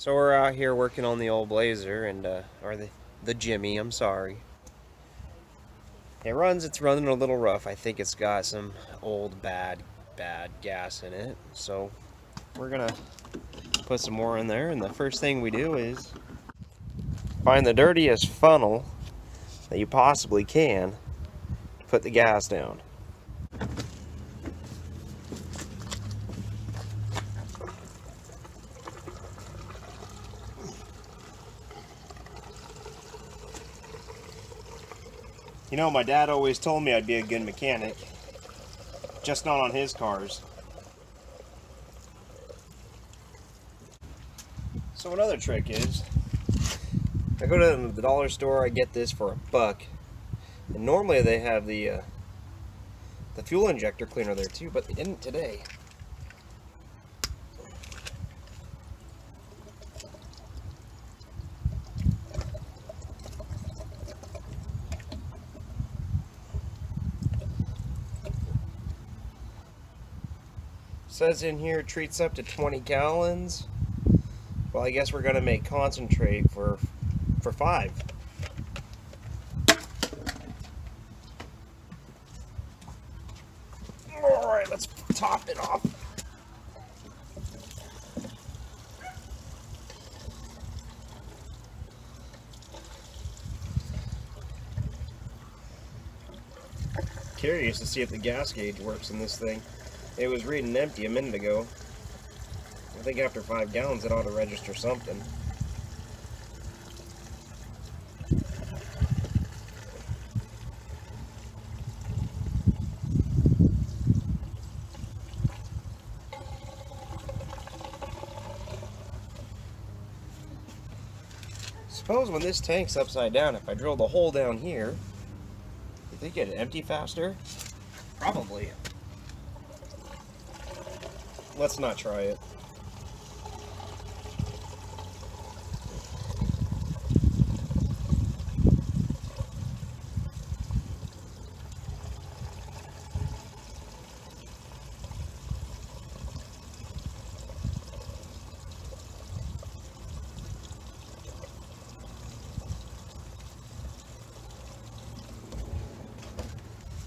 So we're out here working on the old Blazer, and or the Jimmy, I'm sorry. It's running a little rough. I think it's got some old bad gas in it. So we're gonna put some more in there, and the first thing we do is find the dirtiest funnel that you possibly can to put the gas down. You know, my dad always told me I'd be a good mechanic, just not on his cars. So another trick is, I go to the dollar store, I get this for $1, and normally they have the fuel injector cleaner there too, but they didn't today. Says in here it treats up to 20 gallons. Well, I guess we're gonna make concentrate for 5. All right, let's top it off. Curious to see if the gas gauge works in this thing. It was reading empty a minute ago. I think after 5 gallons it ought to register something. Suppose when this tank's upside down, if I drill the hole down here, you think it'd empty faster? Probably. Let's not try it.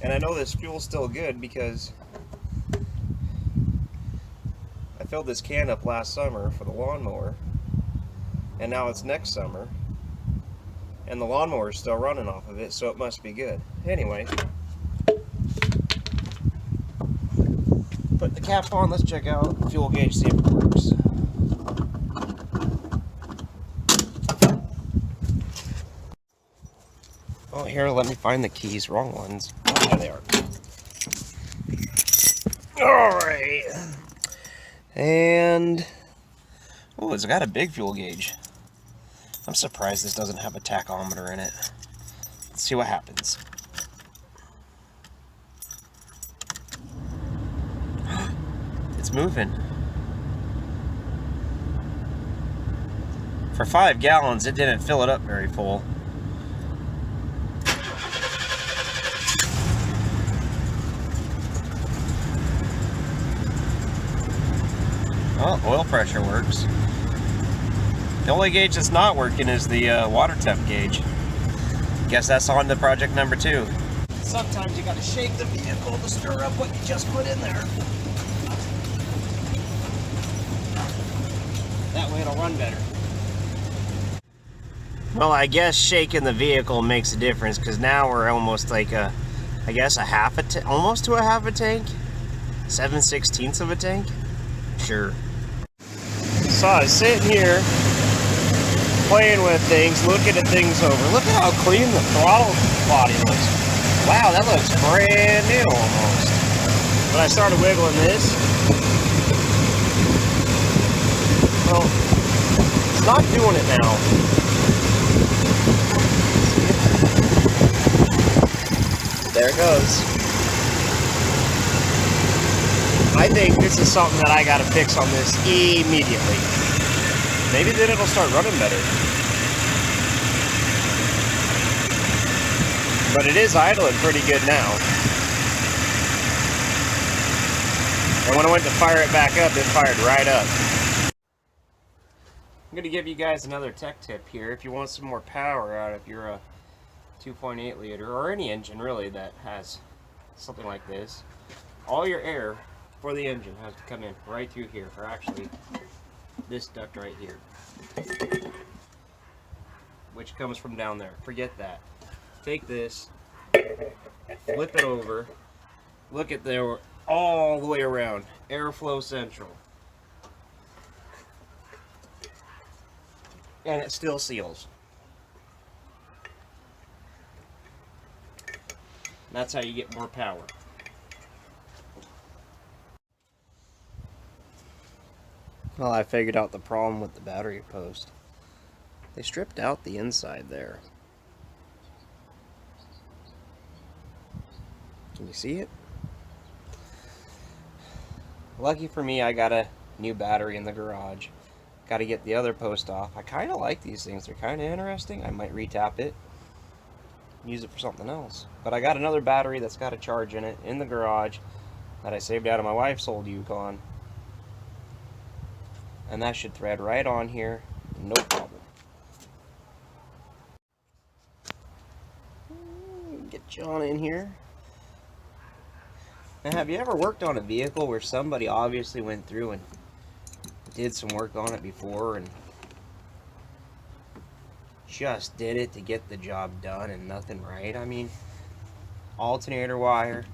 And I know this fuel's still good because I filled this can up last summer for the lawnmower, and now it's next summer, and the lawnmower is still running off of it, so it must be good. Anyway, put the cap on, let's check out the fuel gauge, see if it works. Oh, here, let me find the keys, wrong ones. Oh, there they are. Alright. And, oh, it's got a big fuel gauge. I'm surprised this doesn't have a tachometer in it. Let's see what happens. It's moving. For 5 gallons, it didn't fill it up very full. Well, oil pressure works. The only gauge that's not working is the water temp gauge. Guess that's on to project number 2. Sometimes you gotta shake the vehicle to stir up what you just put in there. That way it'll run better. Well, I guess shaking the vehicle makes a difference, because now we're almost like I guess almost to a half a tank? 7/16 of a tank? Sure. So I was sitting here playing with things, looking at things over. Look at how clean the throttle body looks. Wow, that looks brand new almost. When I started wiggling this, well, it's not doing it now. There it goes. I think this is something that I gotta fix on this immediately. Maybe then it'll start running better. But it is idling pretty good now. And when I went to fire it back up, it fired right up. I'm going to give you guys another tech tip here. If you want some more power out of your 2.8 liter, or any engine really that has something like this, all your air for the engine has to come in right through here, or actually this duct right here, which comes from down there. Forget that. Take this, flip it over, look at there, all the way around, airflow central. And it still seals. That's how you get more power. Well, I figured out the problem with the battery post. They stripped out the inside there. Can you see it? Lucky for me, I got a new battery in the garage. Got to get the other post off. I kind of like these things. They're kind of interesting. I might retap it, use it for something else. But I got another battery that's got a charge in it in the garage that I saved out of my wife's old Yukon. And that should thread right on here, no problem. Get John in here. Now, have you ever worked on a vehicle where somebody obviously went through and did some work on it before and just did it to get the job done and nothing right? I mean, alternator wire,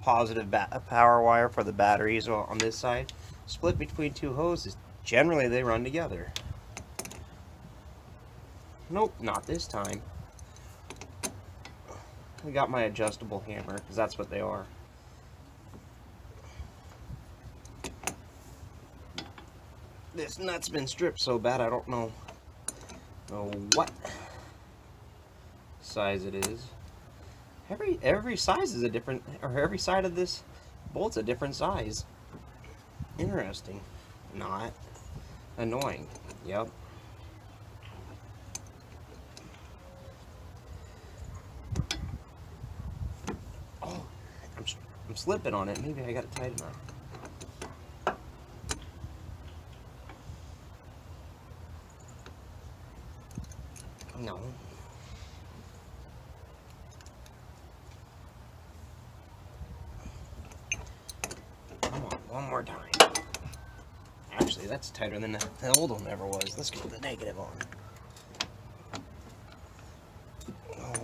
positive power wire for the batteries on this side, split between two hoses. Generally, they run together. Nope, not this time. I got my adjustable hammer, because that's what they are. This nut's been stripped so bad I don't know what size it is. Every size is a different, or every side of this bolt's a different size. Interesting. Not annoying. Yep. Oh, I'm slipping on it. Maybe I got it tight enough. No. Come on, one more time. Actually, that's tighter than the old one ever was. Let's get the negative on.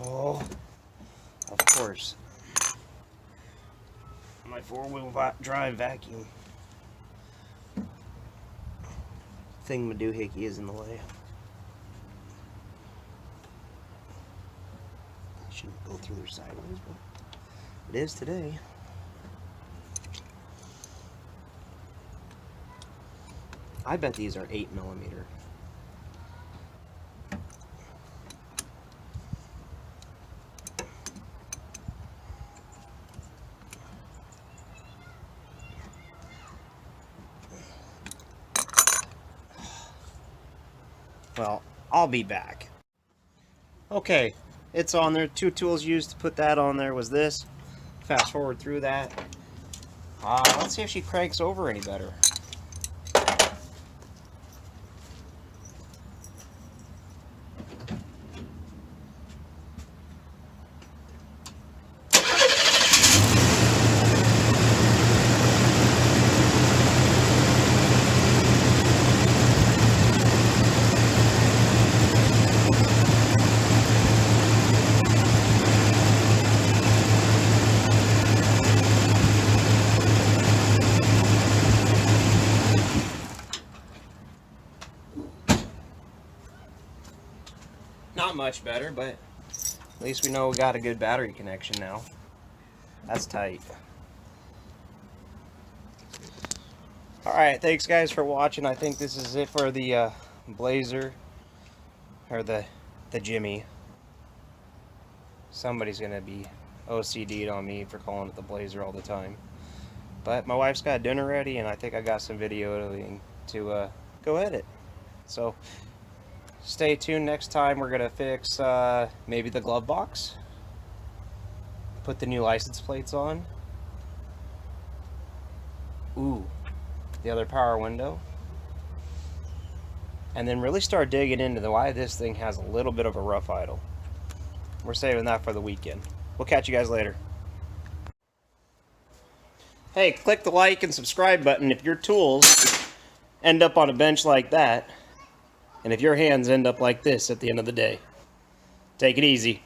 Oh, of course. My four-wheel drive vacuum thingamadoohickey is in the way. Shouldn't go through there sideways, but it is today. I bet these are 8mm. Well, I'll be back. Okay, it's on there. Two tools used to put that on there was this. Fast forward through that. Let's see if she cranks over any better. Not much better, but at least we know we got a good battery connection now. That's tight. Alright, thanks guys for watching. I think this is it for the Blazer, or the Jimmy. Somebody's gonna be OCD'd on me for calling it the Blazer all the time. But my wife's got dinner ready, and I think I got some videoing to go edit. So stay tuned. Next time we're gonna fix maybe the glove box, put the new license plates on. Ooh, the other power window. and then really start digging into why this thing has a little bit of a rough idle. We're saving that for the weekend. We'll catch you guys later. Hey, click the like and subscribe button if your tools end up on a bench like that, and if your hands end up like this at the end of the day. Take it easy.